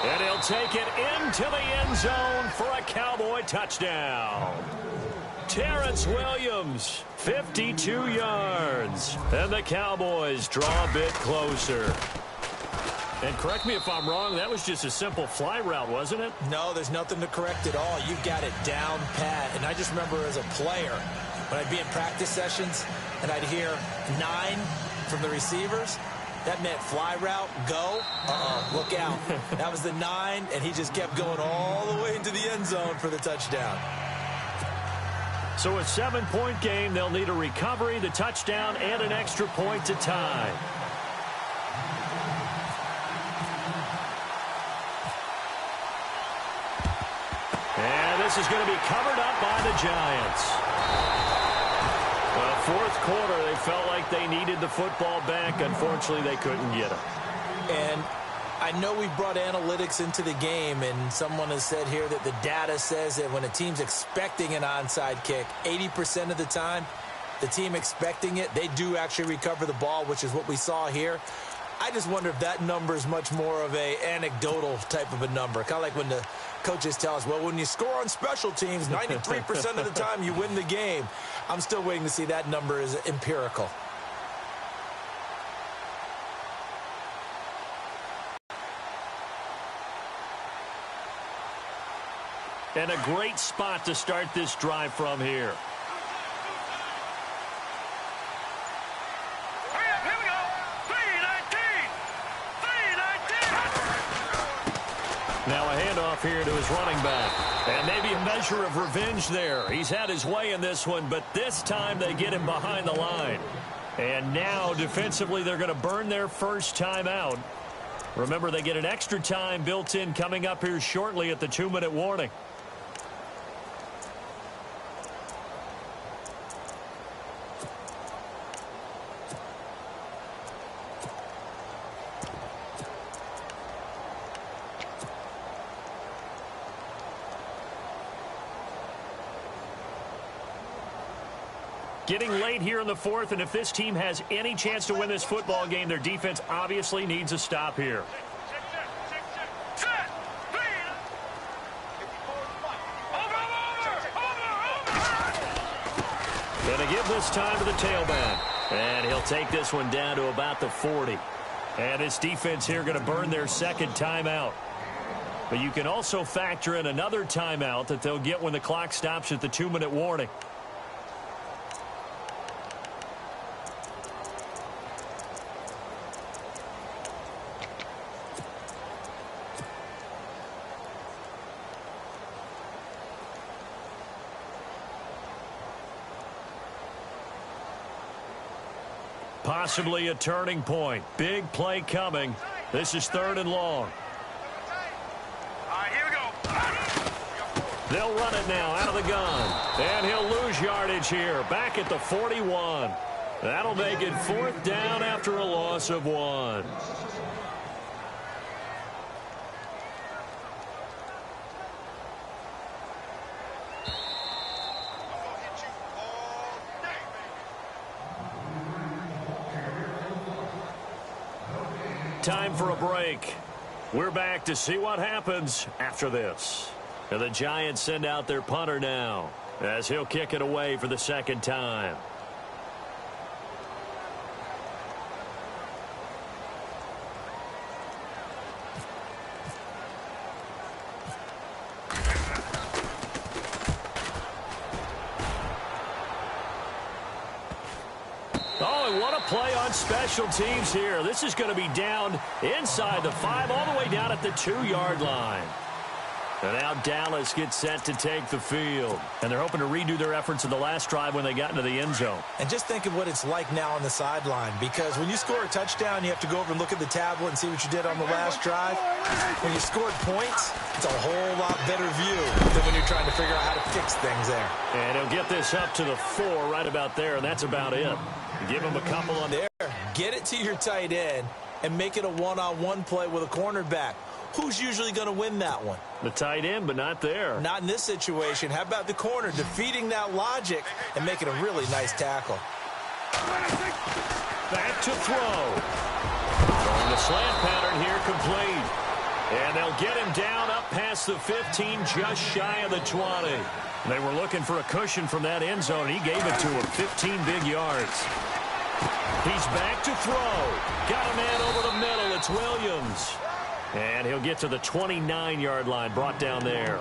And he'll take it into the end zone for a Cowboy touchdown. Terrence Williams, 52 yards. And the Cowboys draw a bit closer. And correct me if I'm wrong, that was just a simple fly route, wasn't it? No, there's nothing to correct at all. You've got it down pat. And I just remember as a player, when I'd be in practice sessions and I'd hear 9 from the receivers, that meant fly route, go, look out. That was the 9, and he just kept going all the way into the end zone for the touchdown. So a 7-point game, they'll need a recovery, the touchdown, and an extra point to tie. And this is going to be covered up by the Giants. Well, fourth quarter, they felt like they needed the football back. Unfortunately, they couldn't get it. And I know we brought analytics into the game, and someone has said here that the data says that when a team's expecting an onside kick, 80% of the time, the team expecting it, they do actually recover the ball, which is what we saw here. I just wonder if that number is much more of a anecdotal type of a number. Kind of like when the coaches tell us, well, when you score on special teams, 93% of the time you win the game. I'm still waiting to see that number is empirical. And a great spot to start this drive from here. Here we go. 319. 319. Now a handoff here to his running back. And maybe a measure of revenge there. He's had his way in this one, but this time they get him behind the line. And now defensively they're going to burn their first time out. Remember, they get an extra time built in coming up here shortly at the 2-minute warning. Getting late here in the fourth, and if this team has any chance to win this football game, their defense obviously needs a stop here. Going to give this time to the tailback. And he'll take this one down to about the 40. And his defense here going to burn their second timeout. But you can also factor in another timeout that they'll get when the clock stops at the 2-minute warning. Possibly a turning point. Big play coming. This is 3rd and long. All right, here we go. They'll run it now out of the gun. And he'll lose yardage here. Back at the 41. That'll make it 4th down after a loss of 1. Time for a break. We're back to see what happens after this. And the Giants send out their punter now as he'll kick it away for the second time. What a play on special teams here. This is going to be down inside the 5, all the way down at the 2-yard line. And now Dallas gets set to take the field. And they're hoping to redo their efforts in the last drive when they got into the end zone. And just think of what it's like now on the sideline, because when you score a touchdown, you have to go over and look at the tablet and see what you did on the last drive. When you scored points, it's a whole lot better view than when you're trying to figure out how to fix things there. And he'll get this up to the 4 right about there, and that's about it. Give him a couple on there. Get it to your tight end and make it a one-on-one play with a cornerback. Who's usually going to win that one? The tight end, but not there. Not in this situation. How about the corner defeating that logic and making a really nice tackle? Back to throw. Throwing the slant pattern here complete. And they'll get him down up past the 15, just shy of the 20. They were looking for a cushion from that end zone. He gave it to him, 15 big yards. He's back to throw. Got a man over the middle. It's Williams. And he'll get to the 29-yard line, brought down there.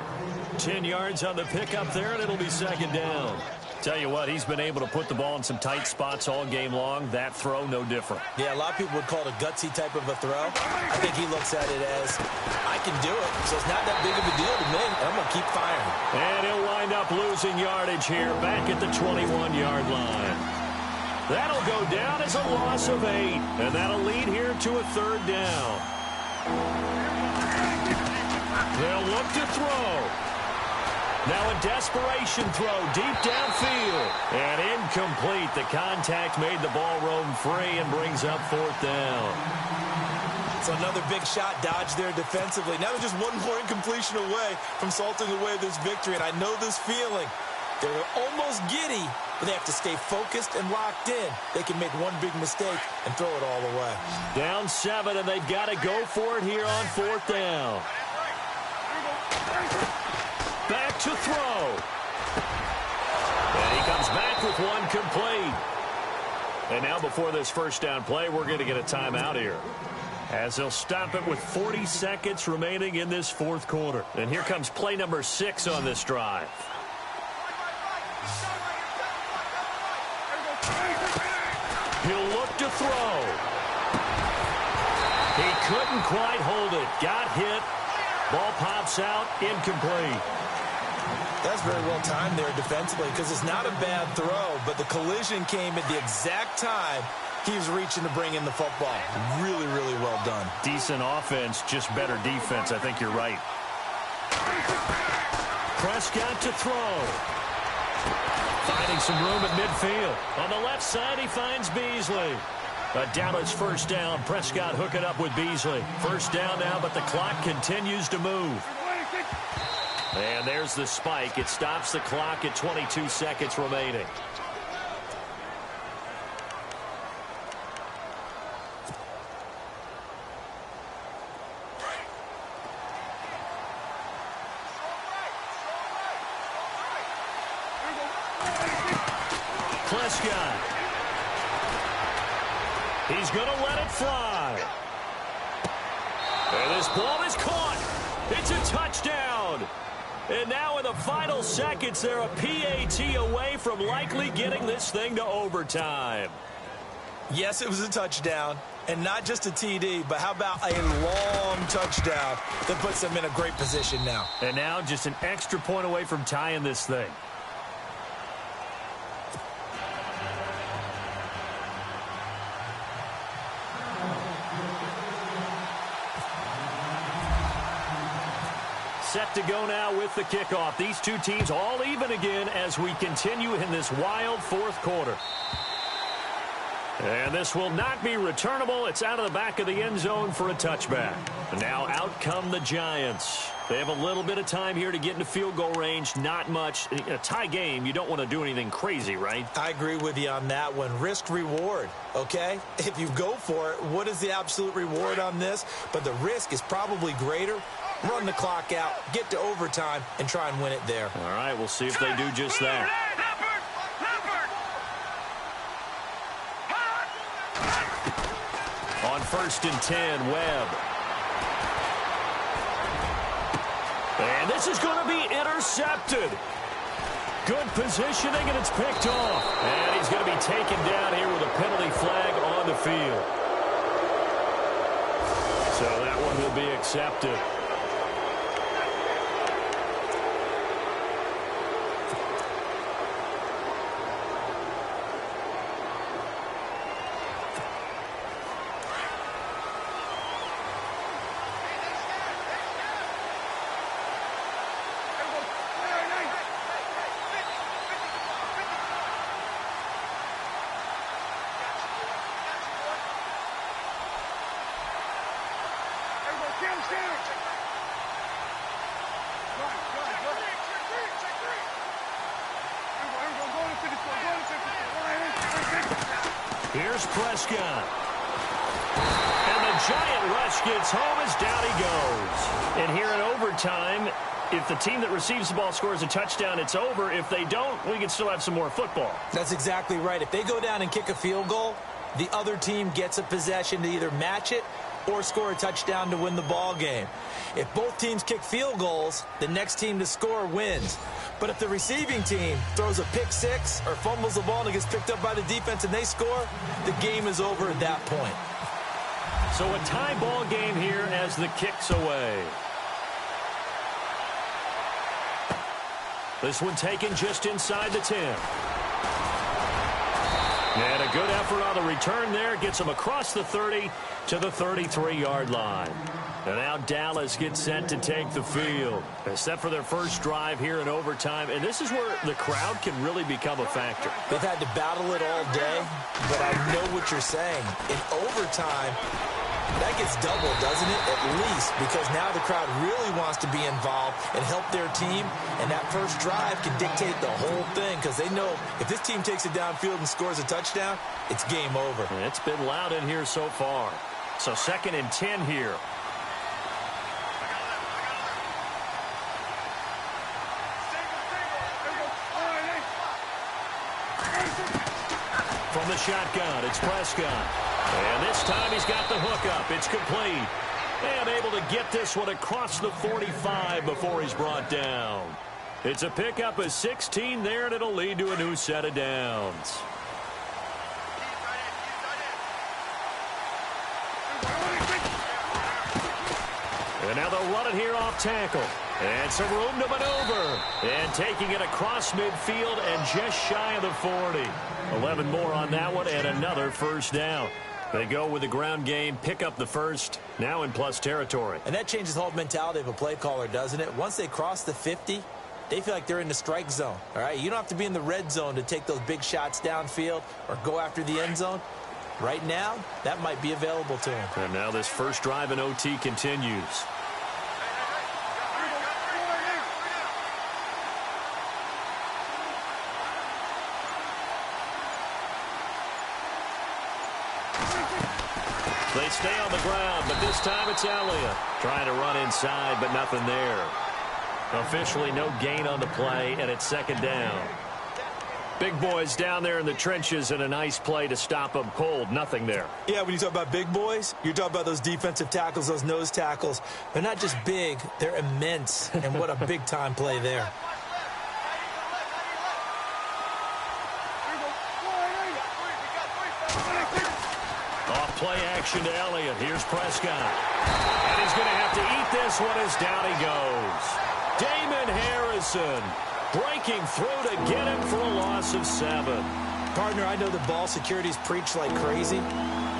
10 yards on the pickup there, and it'll be second down. Tell you what, he's been able to put the ball in some tight spots all game long. That throw, no different. Yeah, a lot of people would call it a gutsy type of a throw. I think he looks at it as, I can do it, so it's not that big of a deal to me. I'm going to keep firing. And he'll wind up losing yardage here, back at the 21-yard line. That'll go down as a loss of 8, and that'll lead here to a 3rd down. They'll look to throw. Now a desperation throw deep downfield. And incomplete. The contact made the ball roam free and brings up 4th down. So another big shot dodged there defensively. Now they're just one more incompletion away from salting away this victory. And I know this feeling. They're almost giddy, but they have to stay focused and locked in. They can make one big mistake and throw it all away. Down 7, and they've got to go for it here on 4th down. Back to throw. And he comes back with one complete. And now before this first down play, we're going to get a timeout here, as they'll stop it with 40 seconds remaining in this 4th quarter. And here comes play number 6 on this drive. He'll look to throw. He couldn't quite hold it. Got hit. Ball pops out. Incomplete. That's very well timed there defensively, because it's not a bad throw, but the collision came at the exact time he was reaching to bring in the football. Really, really well done. Decent offense, just better defense. I think you're right. Prescott to throw. Finding some room at midfield. On the left side, he finds Beasley. A Dallas first down. Prescott hook it up with Beasley. First down now, but the clock continues to move. And there's the spike. It stops the clock at 22 seconds remaining. Prescott. He's going to let it fly. And this ball is caught. It's a touchdown. And now in the final seconds, they're a PAT away from likely getting this thing to overtime. Yes, it was a touchdown. And not just a TD, but how about a long touchdown that puts them in a great position now. And now just an extra point away from tying this thing. Set to go now with the kickoff. These two teams all even again as we continue in this wild fourth quarter. And this will not be returnable. It's out of the back of the end zone for a touchback. And now out come the Giants. They have a little bit of time here to get into field goal range. Not much. In a tie game, you don't want to do anything crazy, right? I agree with you on that one. Risk reward, okay? If you go for it, what is the absolute reward on this? But the risk is probably greater. Run the clock out, get to overtime, and try and win it there. All right, we'll see if they do just that. On 1st and 10, Webb. And this is going to be intercepted. Good positioning, and it's picked off. And he's going to be taken down here with a penalty flag on the field. So that one will be accepted. Here's Prescott. And the Giant rush gets home as down he goes. And here in overtime, if the team that receives the ball scores a touchdown, it's over. If they don't, we can still have some more football. That's exactly right. If they go down and kick a field goal, the other team gets a possession to either match it or score a touchdown to win the ball game. If both teams kick field goals, the next team to score wins. But if the receiving team throws a pick six or fumbles the ball and it gets picked up by the defense and they score, the game is over at that point. So a tie ball game here as the kick's away. This one taken just inside the 10. And a good effort on the return there. Gets him across the 30 to the 33-yard line. And now Dallas gets set to take the field. They're set for their first drive here in overtime. And this is where the crowd can really become a factor. They've had to battle it all day, but I know what you're saying. In overtime, that gets doubled, doesn't it? At least, because now the crowd really wants to be involved and help their team. And that first drive can dictate the whole thing because they know if this team takes it downfield and scores a touchdown, it's game over. And it's been loud in here so far. So 2nd and 10 here. From the shotgun, it's Prescott. And this time he's got the hook up. It's complete. And able to get this one across the 45 before he's brought down. It's a pickup of 16 there, and it'll lead to a new set of downs. And now they'll run it here off tackle. And some room to maneuver. And taking it across midfield and just shy of the 40. 11 more on that one and another first down. They go with the ground game, pick up the first, now in plus territory. And that changes the whole mentality of a play caller, doesn't it? Once they cross the 50, they feel like they're in the strike zone. All right, you don't have to be in the red zone to take those big shots downfield or go after the end zone. Right now, that might be available to them. And now this first drive in OT continues. They stay on the ground, but this time it's Elliott. Trying to run inside, but nothing there. Officially no gain on the play, and it's 2nd down. Big boys down there in the trenches, and a nice play to stop them cold. Nothing there. Yeah, when you talk about big boys, you're talking about those defensive tackles, those nose tackles. They're not just big, they're immense. And what a big-time play there. Off play action to Elliott. Here's Prescott. And he's going to have to eat this one as down he goes. Damon Harrison breaking through to get him for a loss of 7. Partner, I know the ball security's preached like crazy,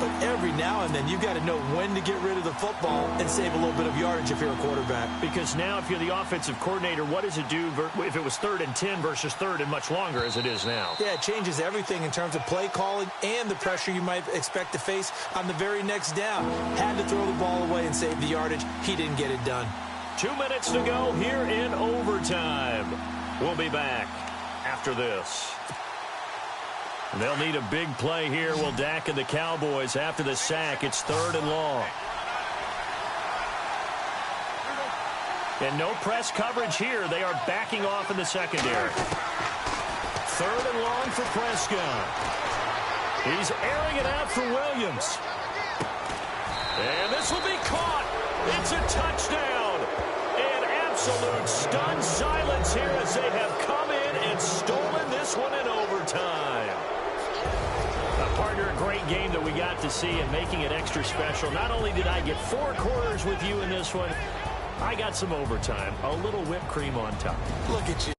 but every now and then you've got to know when to get rid of the football and save a little bit of yardage if you're a quarterback. Because now if you're the offensive coordinator, what does it do if it was 3rd and 10 versus 3rd and much longer as it is now? Yeah, it changes everything in terms of play calling and the pressure you might expect to face on the very next down. Had to throw the ball away and save the yardage. He didn't get it done. 2 minutes to go here in overtime. We'll be back after this. They'll need a big play here. Will Dak and the Cowboys after the sack. It's 3rd and long. And no press coverage here. They are backing off in the secondary. 3rd and long for Prescott. He's airing it out for Williams. And this will be caught. It's a touchdown. And absolute stunned silence here as they have come in and stolen this one in overtime. Partner, a great game that we got to see and making it extra special. Not only did I get 4 quarters with you in this one, I got some overtime. A little whipped cream on top. Look at you.